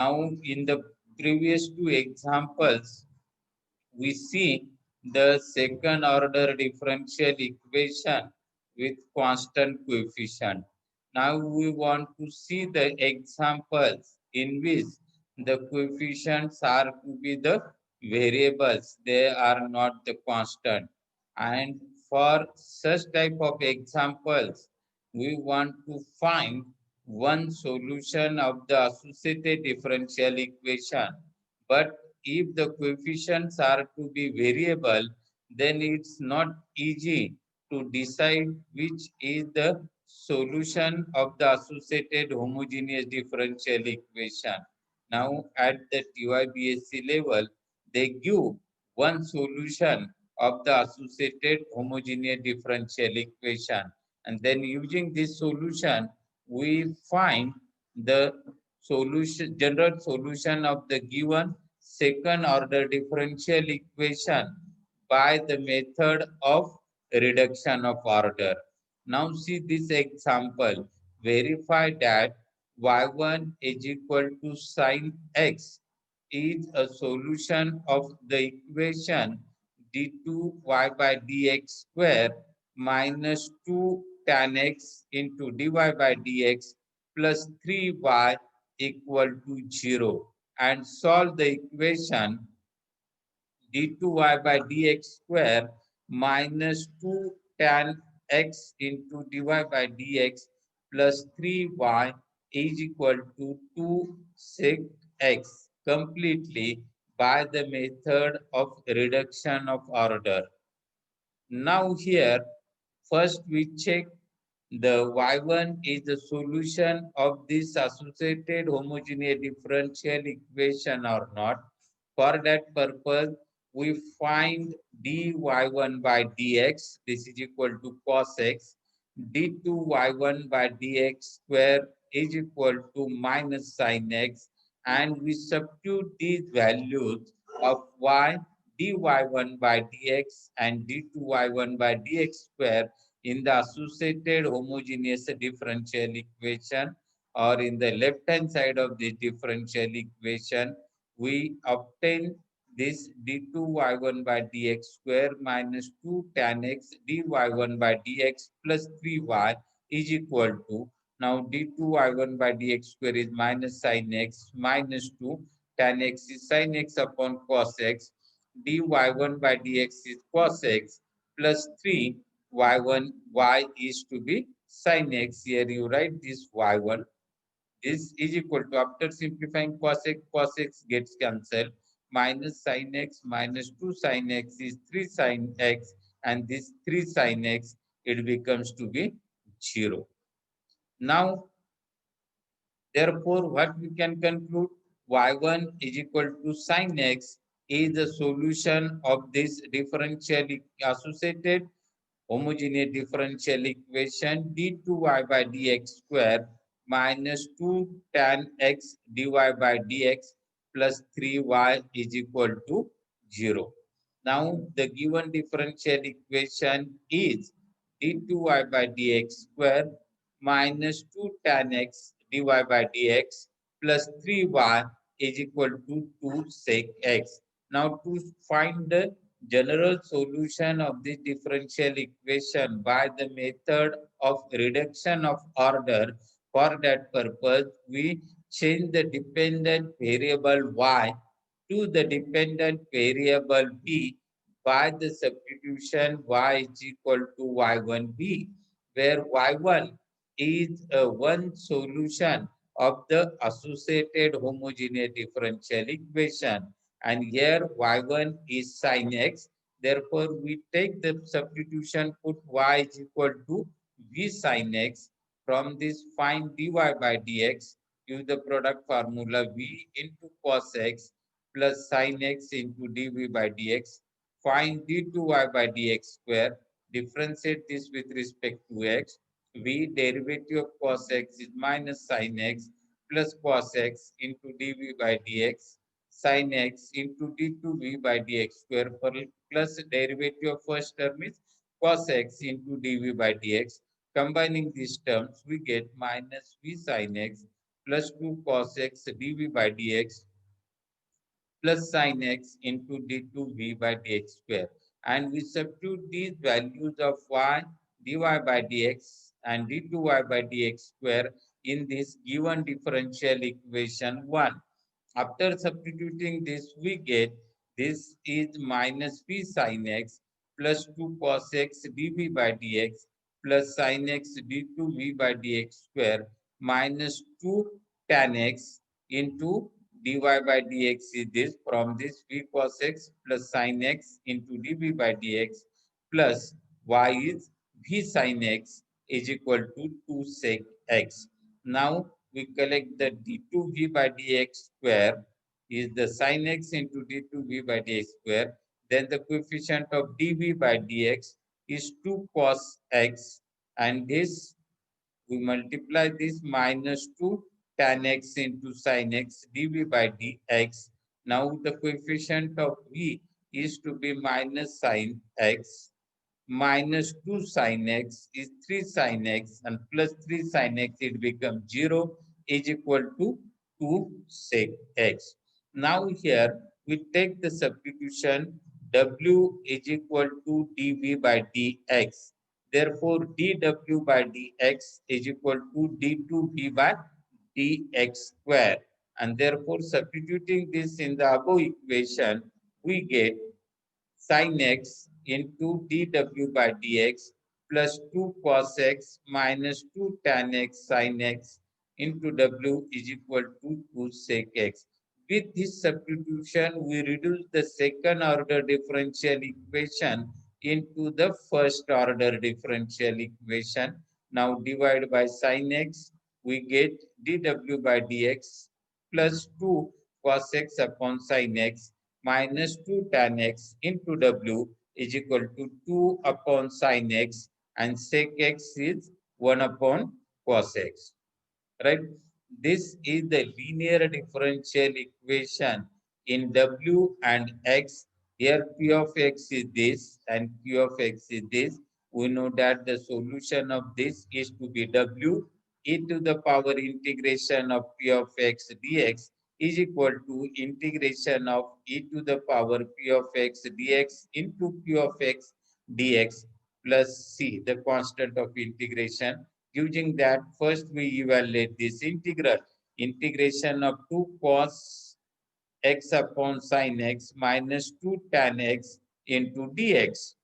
Now, in the previous two examples, we see the second order differential equation with constant coefficient. Now we want to see the examples in which the coefficients are to be the variables, they are not the constant. And for such type of examples, we want to find one solution of the associated differential equation. But if the coefficients are to be variable, then it's not easy to decide which is the solution of the associated homogeneous differential equation. Now at the TYBSC level, they give one solution of the associated homogeneous differential equation, and then using this solution we find the solution, general solution of the given second order differential equation by the method of reduction of order. Now see this example. Verify that y1 is equal to sine x is a solution of the equation d2y by dx square minus 2 tan x into dy by dx plus 3y equal to 0, and solve the equation d2y by dx square minus 2 tan x into dy by dx plus 3y is equal to 2 sec x completely by the method of reduction of order. Now here, first we check the y1 is the solution of this associated homogeneous differential equation or not. For that purpose, we find dy1 by dx, this is equal to cos x, d2y1 by dx square is equal to minus sin x, and we substitute these values of y dy1 by dx and d2y1 by dx square in the associated homogeneous differential equation, or in the left hand side of the differential equation, we obtain this d2y1 by dx square minus 2 tan x dy1 by dx plus 3y is equal to, now d2y1 by dx square is minus sin x minus 2 tan x is sin x upon cos x, dy1 by dx is cos x plus 3 y1, y is to be sin x. Here you write this y1. This is equal to, after simplifying cos x gets cancelled, minus sin x minus 2 sin x is 3 sin x, and this 3 sin x, it becomes to be 0. Now, therefore, what we can conclude, y1 is equal to sin x is the solution of this differential associated homogeneous differential equation d2y by dx square minus 2 tan x dy by dx plus 3y is equal to 0. Now the given differential equation is d2y by dx square minus 2 tan x dy by dx plus 3y is equal to 2 sec x. Now to find the general solution of this differential equation by the method of reduction of order, for that purpose we change the dependent variable y to the dependent variable b by the substitution y is equal to y1b, where y1 is one solution of the associated homogeneous differential equation, and here y1 is sin x. Therefore, we take the substitution, put y is equal to v sin x. From this, find dy by dx, use the product formula v into cos x plus sin x into dv by dx. Find d2y by dx square. Differentiate this with respect to x. V derivative of cos x is minus sin x plus cos x into dv by dx sin x into d2v by dx square plus derivative of first term is cos x into dv by dx. Combining these terms, we get minus v sin x plus 2 cos x dv by dx plus sin x into d2v by dx square. And we substitute these values of y dy by dx and d2y by dx square in this given differential equation 1. After substituting this, we get this is minus p sin x plus 2 cos x dv by dx plus sin x d2v by dx square minus 2 tan x into dy by dx is this. From this v cos x plus sin x into dv by dx plus y is v sin x is equal to 2 sec x. Now we collect the d2v by dx square is the sin x into d2v by dx square. Then the coefficient of dv by dx is 2 cos x, and this we multiply this minus 2 tan x into sin x dv by dx. Now the coefficient of v is to be minus sin x minus 2 sin x is 3 sin x and plus 3 sin x it becomes 0 is equal to 2 sec x. Now here we take the substitution w is equal to dv by dx. Therefore dw by dx is equal to d2v by dx square. And therefore substituting this in the above equation, we get sin x into dw by dx plus 2 cos x minus 2 tan x sin x into w is equal to 2 sec x. With this substitution, we reduce the second order differential equation into the first order differential equation. Now divide by sin x, we get dw by dx plus 2 cos x upon sin x minus 2 tan x into w is equal to 2 upon sin x and sec x is 1 upon cos x. Right? This is the linear differential equation in w and x. Here p of x is this and q of x is this. We know that the solution of this is to be w e to the power integration of p of x dx is equal to integration of e to the power p of x dx into q of x dx plus c, the constant of integration. Using that, first we evaluate this integral. Integration of 2 cos x upon sin x minus 2 tan x into dx.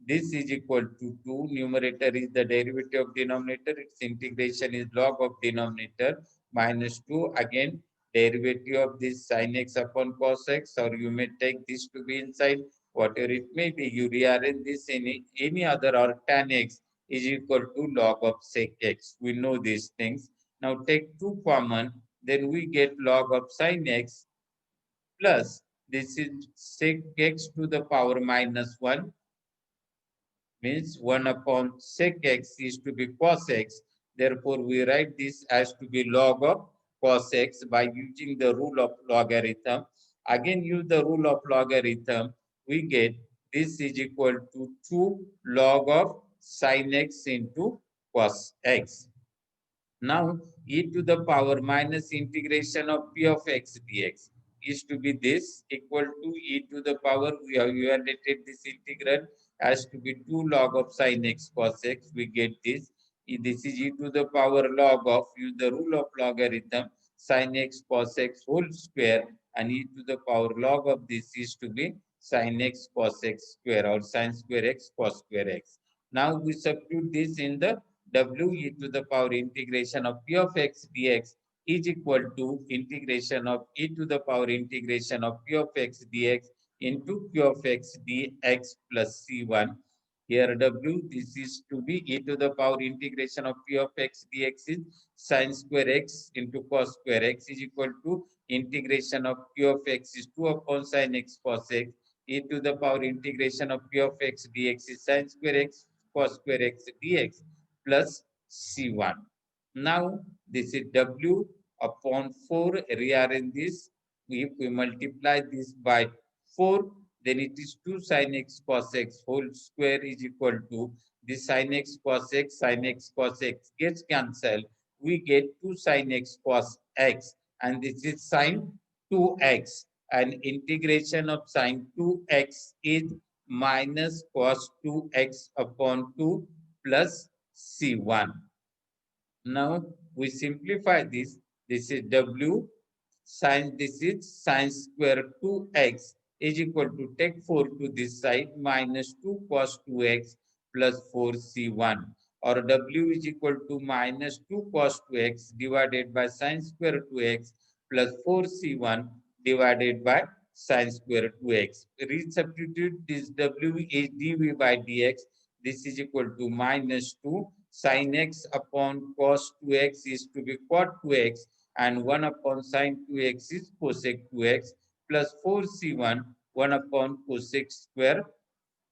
This is equal to 2. Numerator is the derivative of denominator. Its integration is log of denominator minus 2. Again, derivative of this sin x upon cos x, or you may take this to be inside, whatever it may be. You rearrange this in any other, or tan x is equal to log of sec x. We know these things. Now take 2 common, then we get log of sin x plus this is sec x to the power minus 1 means 1 upon sec x is to be cos x. Therefore, we write this as to be log of cos x by using the rule of logarithm. Again, use the rule of logarithm. We get this is equal to 2 log of sin x into cos x. Now, e to the power minus integration of p of x dx is to be this equal to e to the power, we have evaluated this integral as to be 2 log of sin x cos x. We get this. This is e to the power log of, use the rule of logarithm, sin x cos x whole square, and e to the power log of this is to be sin x cos x square, or sin square x cos square x. Now we substitute this in the w e to the power integration of p of x dx is equal to integration of e to the power integration of p of x dx into q of x dx plus c1. Here w, this is to be e to the power integration of p of x dx is sin square x into cos square x is equal to integration of q of x is 2 upon sin x cos x. E to the power integration of p of x dx is sin square x cos square x dx plus C1. Now this is W upon 4. Rearrange this. If we multiply this by 4, then it is 2 sin x cos x whole square is equal to this sin x cos x gets cancelled. We get 2 sin x cos x, and this is sine 2x, and integration of sine 2x is minus cos 2x upon 2 plus c1. Now we simplify this. This is w sine, this is sine square 2x is equal to, take 4 to this side, minus 2 cos 2x plus 4c1, or w is equal to minus 2 cos 2x divided by sine square 2x plus 4c1 divided by sine square 2x. Resubstitute this, w is dv by dx. This is equal to minus 2 sin x upon cos 2x is to be cot 2x, and 1 upon sin 2x is cosec 2x plus 4c1 1 upon cosec square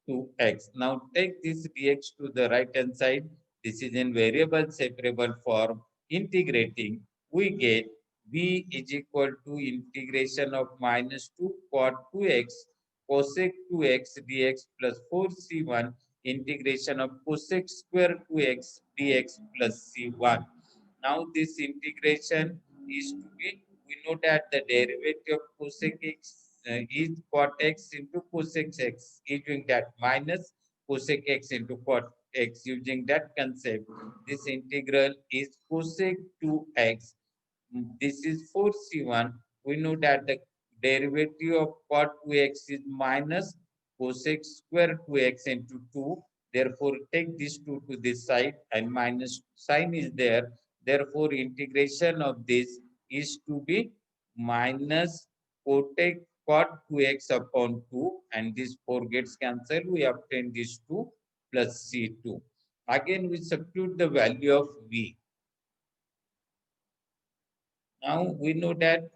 2x. Now take this dx to the right hand side. This is in variable separable form. Integrating, we get v is equal to integration of minus 2 cot 2x cosec 2x dx plus 4c1 integration of cosec square 2x dx plus c1. Now this integration is to be, we know that the derivative of cosec x is cot x into cosec x, using that minus cosec x into cot x, using that concept. This integral is cosec 2x. This is 4c1. We know that the derivative of cot 2x is minus cosec square 2x into 2. Therefore, take this 2 to this side, and minus sign is there. Therefore, integration of this is to be minus cot 2x upon 2, and this 4 gets cancelled. We obtain this 2 plus c2. Again, we substitute the value of v. Now we know that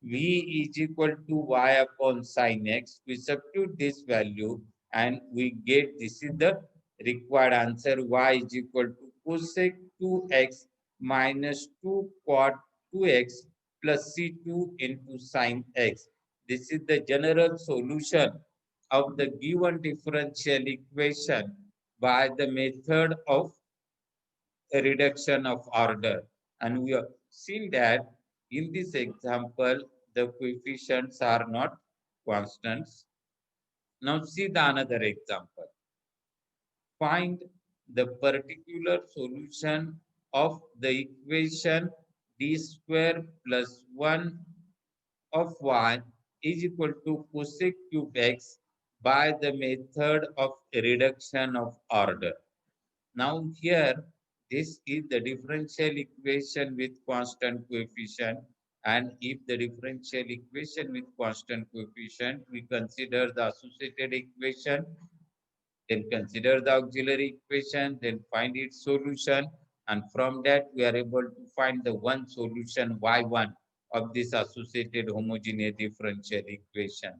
v is equal to y upon sin x. We substitute this value and we get, this is the required answer, y is equal to cosec 2x minus 2 cot 2x plus c2 into sin x. This is the general solution of the given differential equation by the method of a reduction of order. And we have seen that in this example, the coefficients are not constants. Now see the another example. Find the particular solution of the equation d square plus 1 of y is equal to cosec cube x by the method of reduction of order. Now here, this is the differential equation with constant coefficient, and if the differential equation with constant coefficient, we consider the associated equation, then consider the auxiliary equation, then find its solution, and from that we are able to find the one solution y1 of this associated homogeneous differential equation.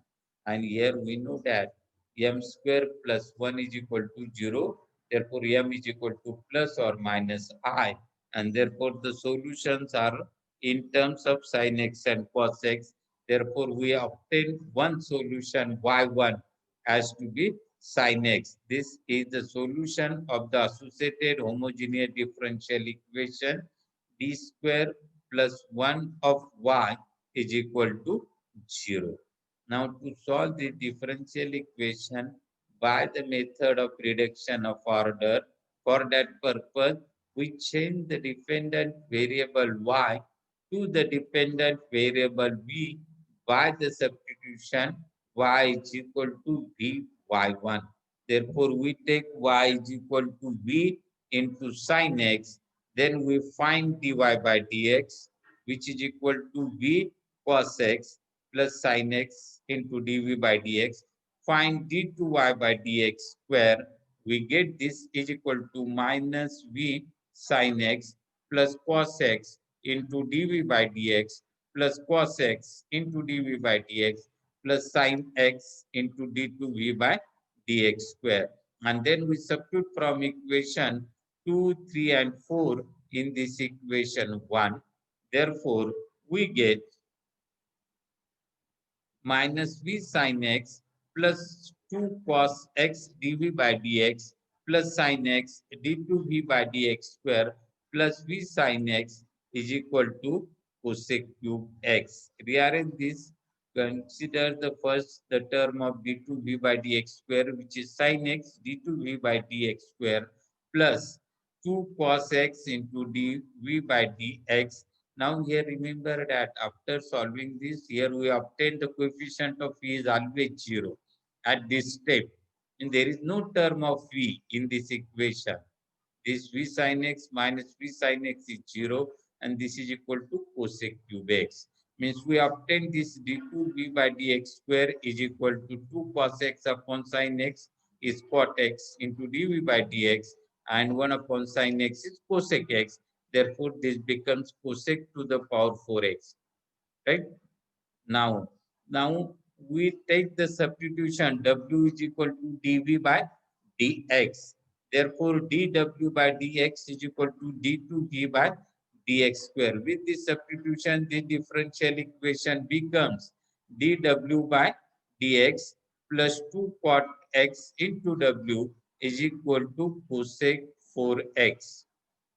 And here we know that m square plus 1 is equal to 0, therefore m is equal to plus or minus I, and therefore the solutions are in terms of sin x and cos x. Therefore we obtain one solution y1 as to be sin x. This is the solution of the associated homogeneous differential equation d square plus 1 of y is equal to 0. Now to solve the differential equation by the method of reduction of order, for that purpose we change the dependent variable y to the dependent variable v by the substitution y is equal to v y1. Therefore, we take y is equal to v into sin x. Then we find dy by dx, which is equal to v cos x plus sin x into dv by dx. Find d2y by dx square. We get this is equal to minus v sin x plus cos x into dv by dx plus cos x into dv by dx plus sin x into d2v by dx square. And then we substitute from equation 2, 3, and 4 in this equation 1. Therefore, we get minus v sin x plus 2 cos x dv by dx plus sin x d2v by dx square plus v sin x is equal to cosec cube x. Rearrange this. Consider the term of d2v by dx square, which is sin x d2v by dx square plus 2 cos x into dv by dx. Now here remember that after solving this, here we obtain the coefficient of v is always 0 at this step. And there is no term of v in this equation. This v sin x minus v sin x is 0 and this is equal to cosec cube x. Means we obtain this d2v by dx square is equal to 2 cos x upon sin x is cot x into dv by dx and 1 upon sin x is cosec x. Therefore, this becomes cosec to the power 4x. Right? Now we take the substitution w is equal to dv by dx. Therefore, dw by dx is equal to d2v by dx square. With this substitution, the differential equation becomes dw by dx plus 2 cot x into w is equal to cosec 4x.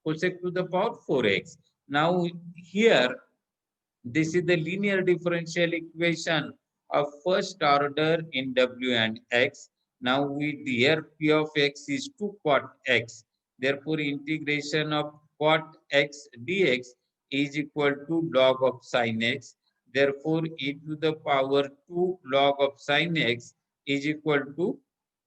Cosec to the power 4x. Now here this is the linear differential equation of first order in W and X. Now with here P of X is 2 cot X. Therefore, integration of cot X dx is equal to log of sin X. Therefore, e to the power 2 log of sin X is equal to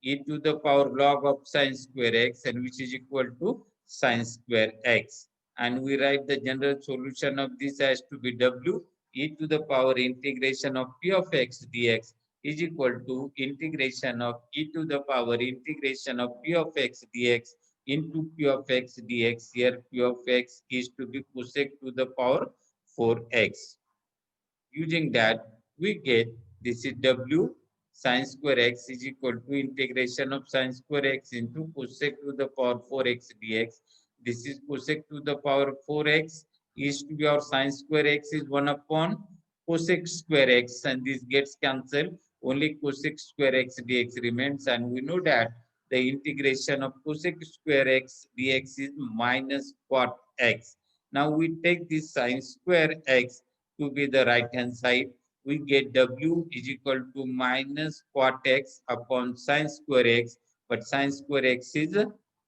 e to the power log of sin square X, and which is equal to sin square X. And we write the general solution of this as to be w e to the power integration of p of x dx is equal to integration of e to the power integration of p of x dx into p of x dx. Here p of x is to be cosec to the power 4x. Using that, we get this is w sin square x is equal to integration of sin square x into cosec to the power 4x dx. This is cosec to the power 4x is to be our sin square x is 1 upon cosec square x, and this gets cancelled. Only cosec square x dx remains, and we know that the integration of cosec square x dx is minus cot x. Now we take this sin square x to be the right hand side. We get w is equal to minus cot x upon sin square x, but sin square x is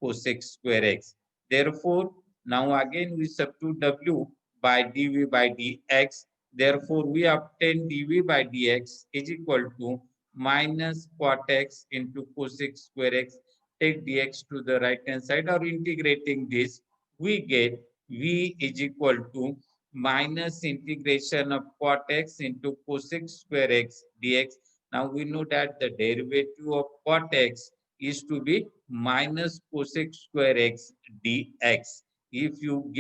cosec square x. Therefore, now again we substitute w by dv by dx. Therefore, we obtain dv by dx is equal to minus cot x into cosec square x. Take dx to the right hand side, or integrating this, we get v is equal to minus integration of cot x into cosec square x dx. Now we know that the derivative of cot x is to be minus cosec square x dx. If you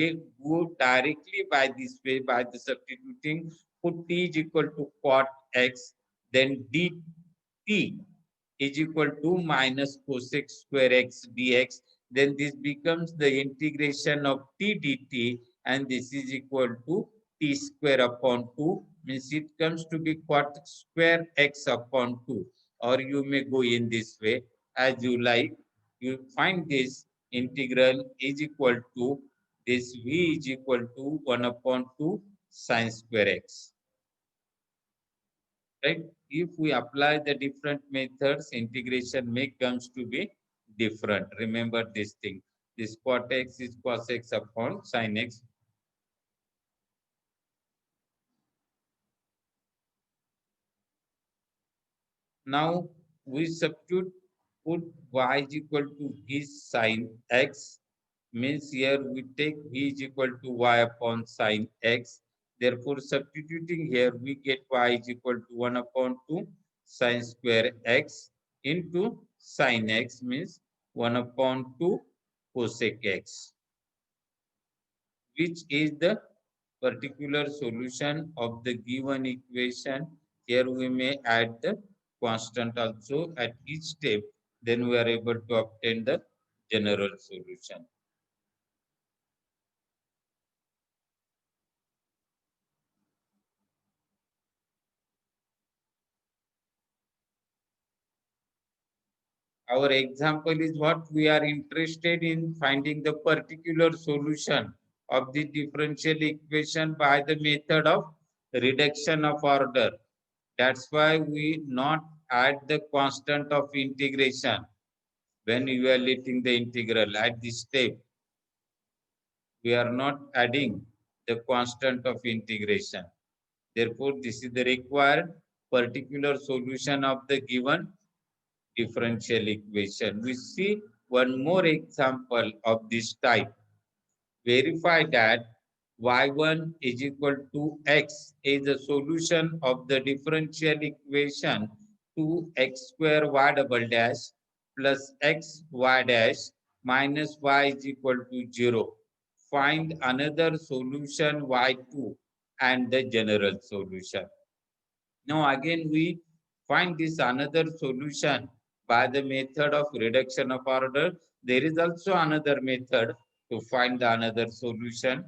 go directly by this way, by the substituting, put t is equal to cot x, then dt is equal to minus cosec square x dx. Then this becomes the integration of t dt, and this is equal to t square upon 2, means it comes to be cot square x upon 2, or you may go in this way as you like. You find this integral is equal to this v is equal to 1 upon 2 sin square x. Right? If we apply the different methods, integration may comes to be different. Remember this thing. This cot x is cos x upon sin x. Now we substitute, put y is equal to v sin x, means here we take v is equal to y upon sin x. Therefore, substituting here, we get y is equal to 1 upon 2 sin square x into sin x, means 1 upon 2 cosec x, which is the particular solution of the given equation. Here we may add the constant also at each step, then we are able to obtain the general solution. Our example is what we are interested in finding the particular solution of the differential equation by the method of reduction of order. That's why we not add the constant of integration when evaluating the integral at this step. We are not adding the constant of integration. Therefore, this is the required particular solution of the given differential equation. We see one more example of this type. Verify that y1 is equal to x is a solution of the differential equation 2x square y double dash plus x y dash minus y is equal to 0. Find another solution y2 and the general solution. Now again we find this another solution by the method of reduction of order. There is also another method to find the another solution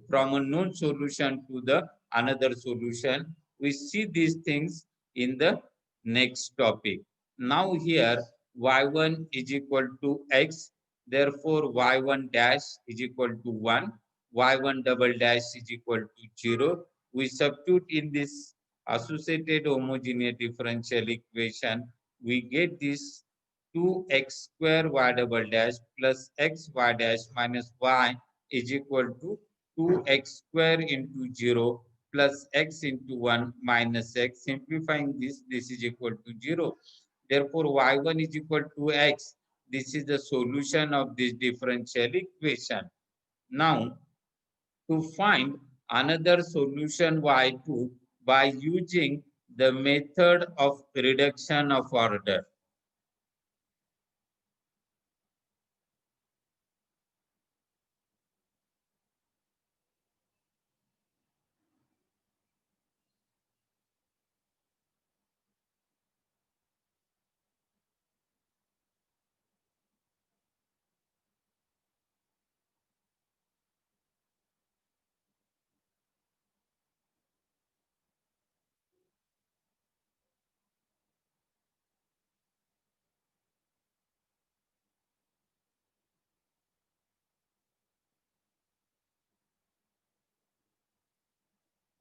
from a known solution to the another solution. We see these things in the next topic. Now here y1 is equal to x, therefore y1 dash is equal to 1, y1 double dash is equal to 0. We substitute in this associated homogeneous differential equation, we get this 2x square y double dash plus x y dash minus y is equal to 2x square into 0 plus x into 1 minus x. Simplifying this is equal to 0. Therefore, y1 is equal to x. This is the solution of this differential equation. Now, to find another solution y2 by using the method of reduction of order.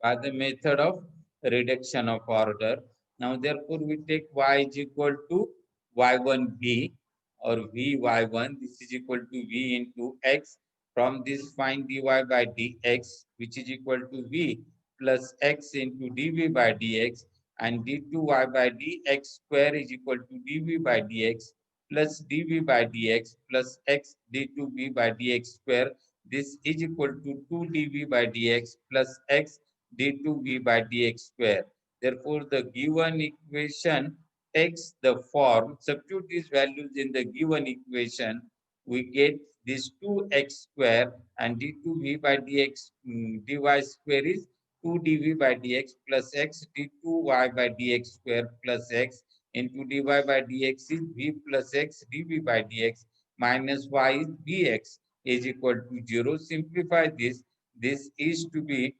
By the method of reduction of order. Now, therefore, we take y is equal to y1b or v y1. This is equal to v into x. From this, find dy by dx, which is equal to v plus x into dv by dx, and d2y by dx square is equal to dv by dx plus dv by dx plus x d2b by dx square. This is equal to 2 dv by dx plus x d2b by dx square. Therefore, the given equation takes the form, substitute these values in the given equation, we get this 2x square and d2b by dx dy square is 2 dv by dx plus x d2y by dx square plus x into dy by dx is v plus x dv by dx minus y is bx is equal to 0. Simplify this. This is to be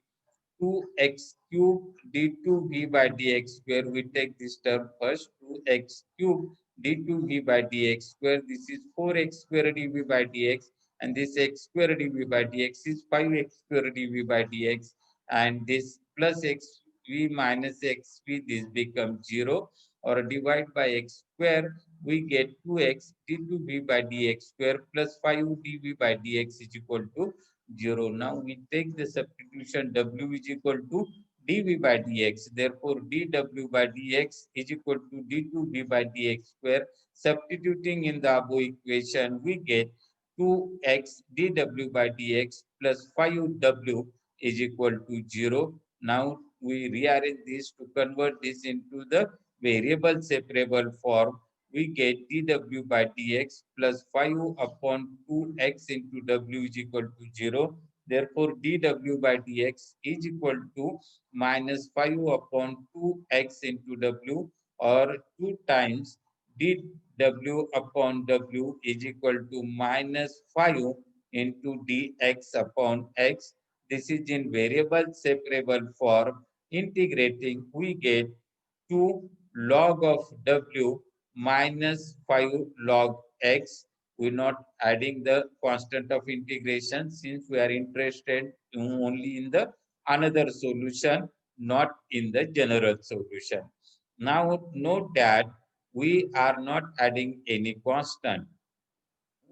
2x cube d2v by dx square. We take this term first. 2x cube d2v by dx square. This is 4x square dv by dx. And this x square dv by dx is 5x square dv by dx. And this plus xv minus xv, this becomes 0. Or divide by x square, we get 2x d2v by dx square plus 5 dv by dx is equal to 0. Now we take the substitution w is equal to dv by dx. Therefore, dw by dx is equal to d2v by dx square. Substituting in the above equation, we get 2x dw by dx plus 5w is equal to 0. Now we rearrange this to convert this into the variable separable form. We get dw by dx plus 5 upon 2x into w is equal to 0. Therefore, dw by dx is equal to minus 5 upon 2x into w, or 2 times dw upon w is equal to minus 5 into dx upon x. This is in variable separable form. Integrating, we get 2 log of w minus 5 log x. We're not adding the constant of integration since we are interested only in the another solution, not in the general solution. Now note that we are not adding any constant.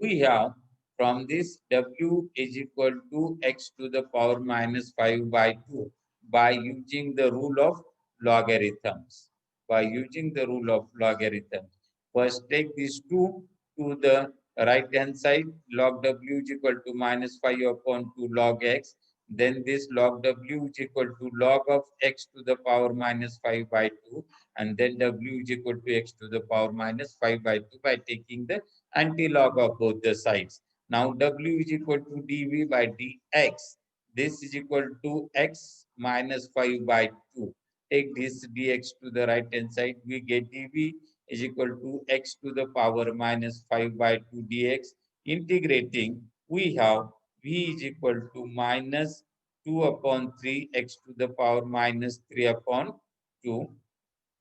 We have from this w is equal to x to the power minus 5 by 2 by using the rule of logarithms. By using the rule of logarithms. First take these 2 to the right hand side. Log w is equal to minus 5 upon 2 log x. Then this log w is equal to log of x to the power minus 5 by 2. And then w is equal to x to the power minus 5 by 2 by taking the anti-log of both the sides. Now w is equal to dv by dx. This is equal to x minus 5 by 2. Take this dx to the right hand side. We get dv is equal to x to the power minus 5 by 2 dx. Integrating, we have v is equal to minus 2 upon 3 x to the power minus 3 upon 2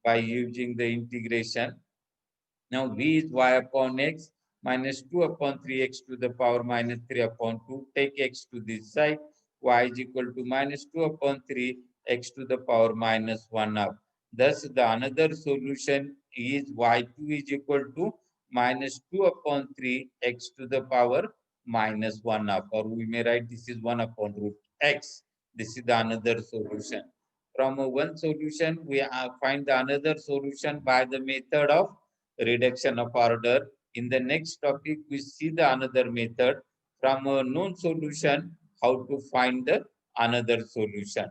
by using the integration. Now v is y upon x minus 2 upon 3x to the power minus 3 upon 2. Take x to this side. Y is equal to minus 2 upon 3 x to the power minus 1 up. Thus, the another solution is y2 is equal to minus 2 upon 3 x to the power minus 1 up. Or we may write this is 1 upon root x. This is the another solution. From one solution, we find the another solution by the method of reduction of order. In the next topic, we see the another method from a known solution, how to find the another solution.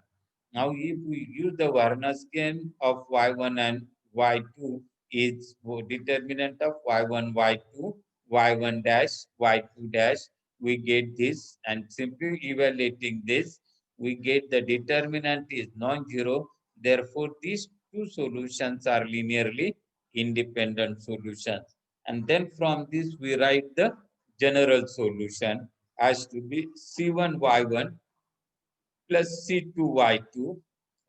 Now, if we use the Varnaskin of y1 and y2 is determinant of y1, y2, y1 dash, y2 dash, we get this, and simply evaluating this, we get the determinant is non-zero. Therefore, these two solutions are linearly independent solutions. And then from this, we write the general solution as to be C1y1 plus C2y2,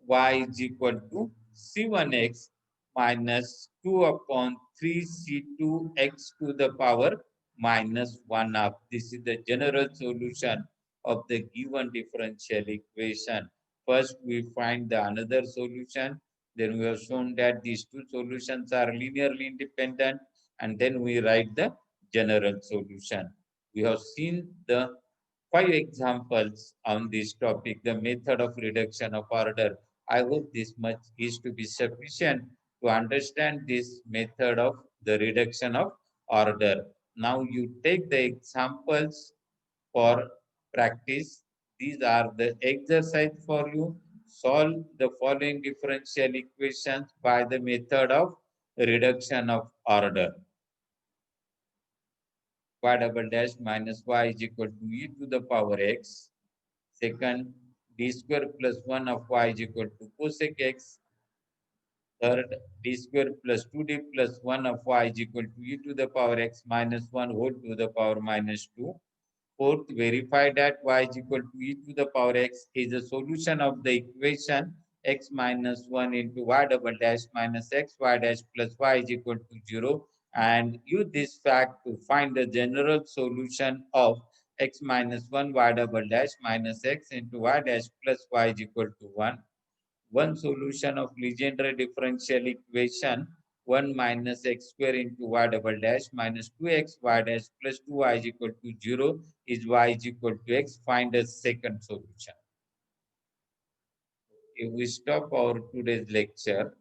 y is equal to C1x minus 2 upon 3 C2x to the power minus 1 up. This is the general solution of the given differential equation. First, we find the another solution. Then we have shown that these two solutions are linearly independent. And then we write the general solution. We have seen the 5 examples on this topic, the method of reduction of order. I hope this much is to be sufficient to understand this method of the reduction of order. Now you take the examples for practice. These are the exercise for you. Solve the following differential equations by the method of reduction of order. Y double dash minus y is equal to e to the power x. Second, d square plus 1 of y is equal to cosec x. Third, d square plus 2d plus 1 of y is equal to e to the power x minus 1 whole to the power minus 2. Fourth, verify that y is equal to e to the power x is a solution of the equation x minus 1 into y double dash minus x y dash plus y is equal to 0, and use this fact to find the general solution of x minus 1 y double dash minus x into y dash plus y is equal to 1. One solution of Legendre differential equation 1 minus x square into y double dash minus 2x y dash plus 2y is equal to 0 is y is equal to x. Find a second solution. If we stop our today's lecture,